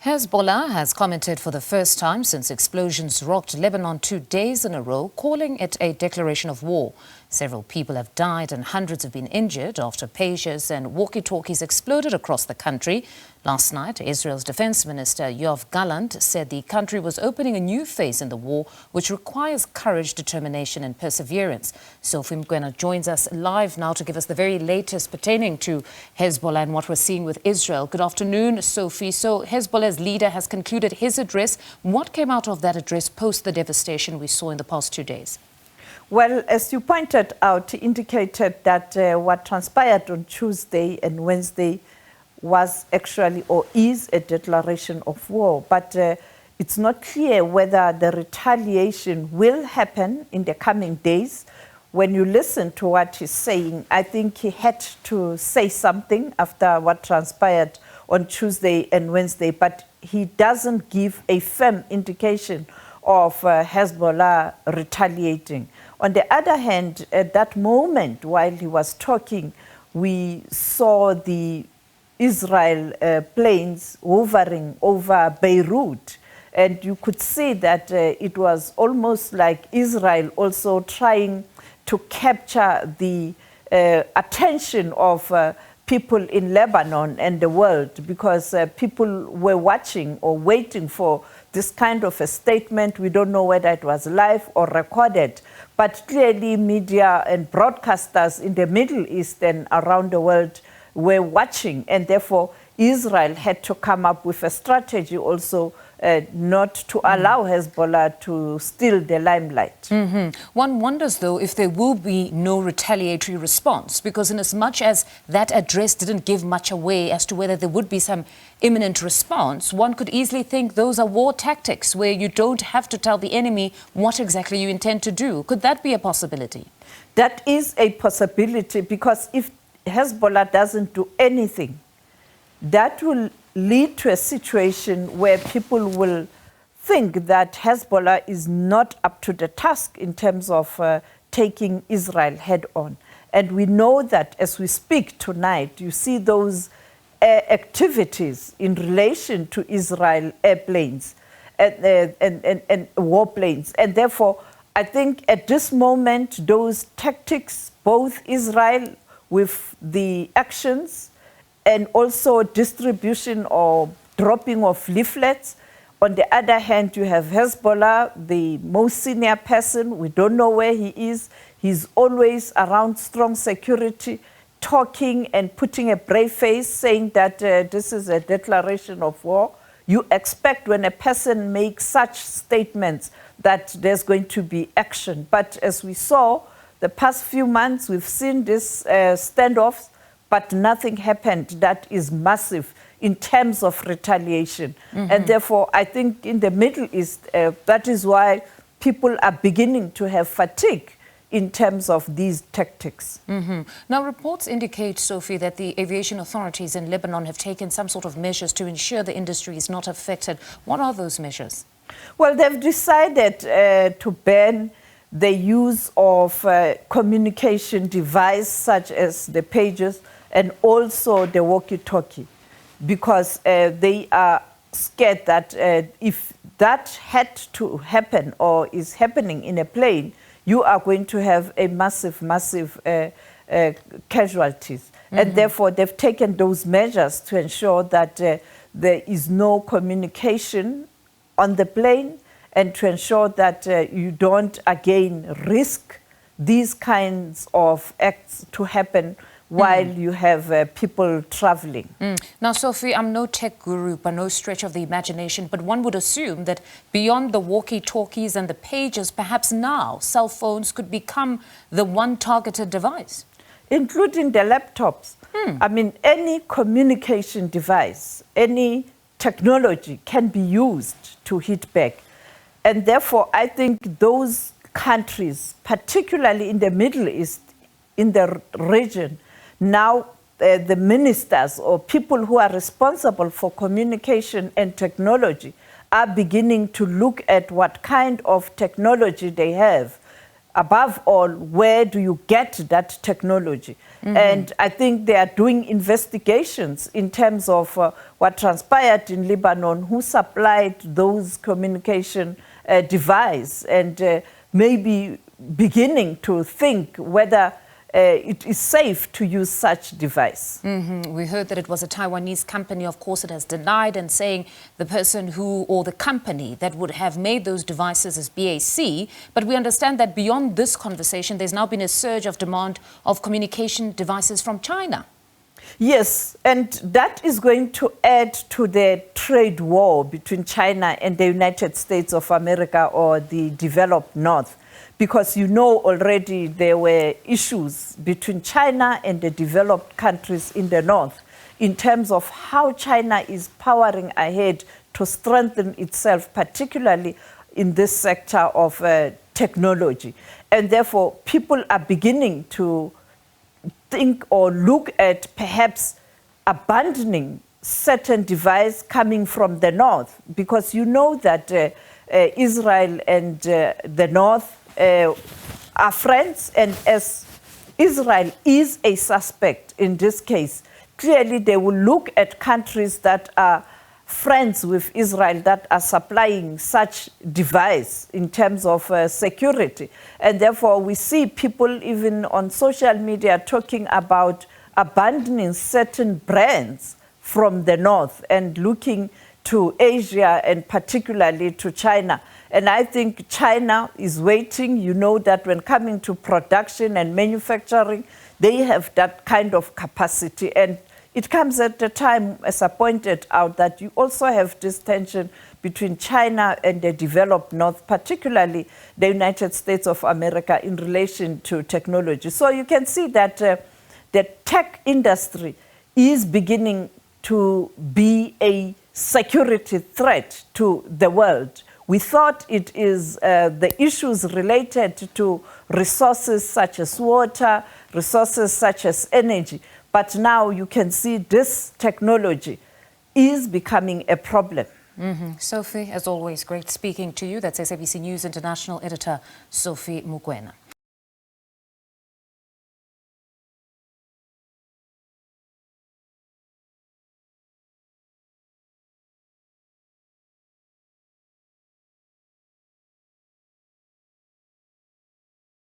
Hezbollah has commented for the first time since explosions rocked Lebanon 2 days in a row, calling it a declaration of war. Several people have died and hundreds have been injured after pagers and walkie-talkies exploded across the country. Last night, Israel's Defence Minister Yoav Gallant said the country was opening a new phase in the war, which requires courage, determination and perseverance. Sophie Mokoena joins us live now to give us the very latest pertaining to Hezbollah and what we're seeing with Israel. Good afternoon, Sophie. So Hezbollah's leader has concluded his address. What came out of that address post the devastation we saw in the past 2 days? Well, as you pointed out, he indicated that what transpired on Tuesday and Wednesday was actually or is a declaration of war. But it's not clear whether the retaliation will happen in the coming days. When you listen to what he's saying, I think he had to say something after what transpired on Tuesday and Wednesday, but he doesn't give a firm indication of Hezbollah retaliating. On the other hand, at that moment while he was talking, we saw the Israel planes hovering over Beirut. And you could see that it was almost like Israel also trying to capture the attention of people in Lebanon and the world, because people were watching or waiting for this kind of a statement. We don't know whether it was live or recorded, but clearly media and broadcasters in the Middle East and around the world were watching, and therefore Israel had to come up with a strategy also not to allow Hezbollah to steal the limelight. One wonders, though, if there will be no retaliatory response, because in as much as that address didn't give much away as to whether there would be some imminent response, one could easily think those are war tactics where you don't have to tell the enemy what exactly you intend to do. Could that be a possibility? That is a possibility, because if Hezbollah doesn't do anything, that will lead to a situation where people will think that Hezbollah is not up to the task in terms of taking Israel head on. And we know that as we speak tonight, you see those activities in relation to Israel airplanes and warplanes. And therefore, I think at this moment, those tactics, both Israel with the actions and also distribution or dropping of leaflets. On the other hand, you have Hezbollah, the most senior person. We don't know where he is. He's always around strong security, talking and putting a brave face, saying that this is a declaration of war. You expect when a person makes such statements that there's going to be action. But as we saw, the past few months, we've seen this standoffs, but nothing happened that is massive in terms of retaliation. And therefore, I think in the Middle East, that is why people are beginning to have fatigue in terms of these tactics. Now, reports indicate, Sophie, that the aviation authorities in Lebanon have taken some sort of measures to ensure the industry is not affected. What are those measures? Well, they've decided to ban the use of communication device such as the pagers and also the walkie-talkie, because they are scared that if that had to happen or is happening in a plane, you are going to have a massive casualties. And therefore, they've taken those measures to ensure that there is no communication on the plane, and to ensure that you don't again risk these kinds of acts to happen while you have people traveling. Now, Sophie, I'm no tech guru by no stretch of the imagination, but one would assume that beyond the walkie-talkies and the pagers, perhaps now cell phones could become the one targeted device. Including the laptops. I mean, any communication device, any technology can be used to hit back. And therefore, I think those countries, particularly in the Middle East, in the region, now the ministers or people who are responsible for communication and technology are beginning to look at what kind of technology they have above all, where do you get that technology? And I think they are doing investigations in terms of what transpired in Lebanon, who supplied those communication devices, and maybe beginning to think whether it is safe to use such device. We heard that it was a Taiwanese company. Of course, it has denied and saying the person who, or the company that would have made those devices is BAC. But we understand that beyond this conversation, there's now been a surge of demand of communication devices from China. Yes, and that is going to add to the trade war between China and the United States of America, or the developed North. Because you know already there were issues between China and the developed countries in the North in terms of how China is powering ahead to strengthen itself, particularly in this sector of technology. And therefore, people are beginning to think or look at perhaps abandoning certain devices coming from the North, because you know that Israel and the North are friends, and as Israel is a suspect in this case, clearly they will look at countries that are friends with Israel that are supplying such device in terms of security. And therefore we see people even on social media talking about abandoning certain brands from the North and looking to Asia and particularly to China. And I think China is waiting. You know that when coming to production and manufacturing, they have that kind of capacity. And it comes at a time, as I pointed out, that you also have this tension between China and the developed North, particularly the United States of America in relation to technology. So you can see that the tech industry is beginning to be a security threat to the world. We thought it is the issues related to resources such as water, resources such as energy. But now you can see this technology is becoming a problem. Sophie, as always, great speaking to you. That's SABC News International Editor Sophie Mokoena.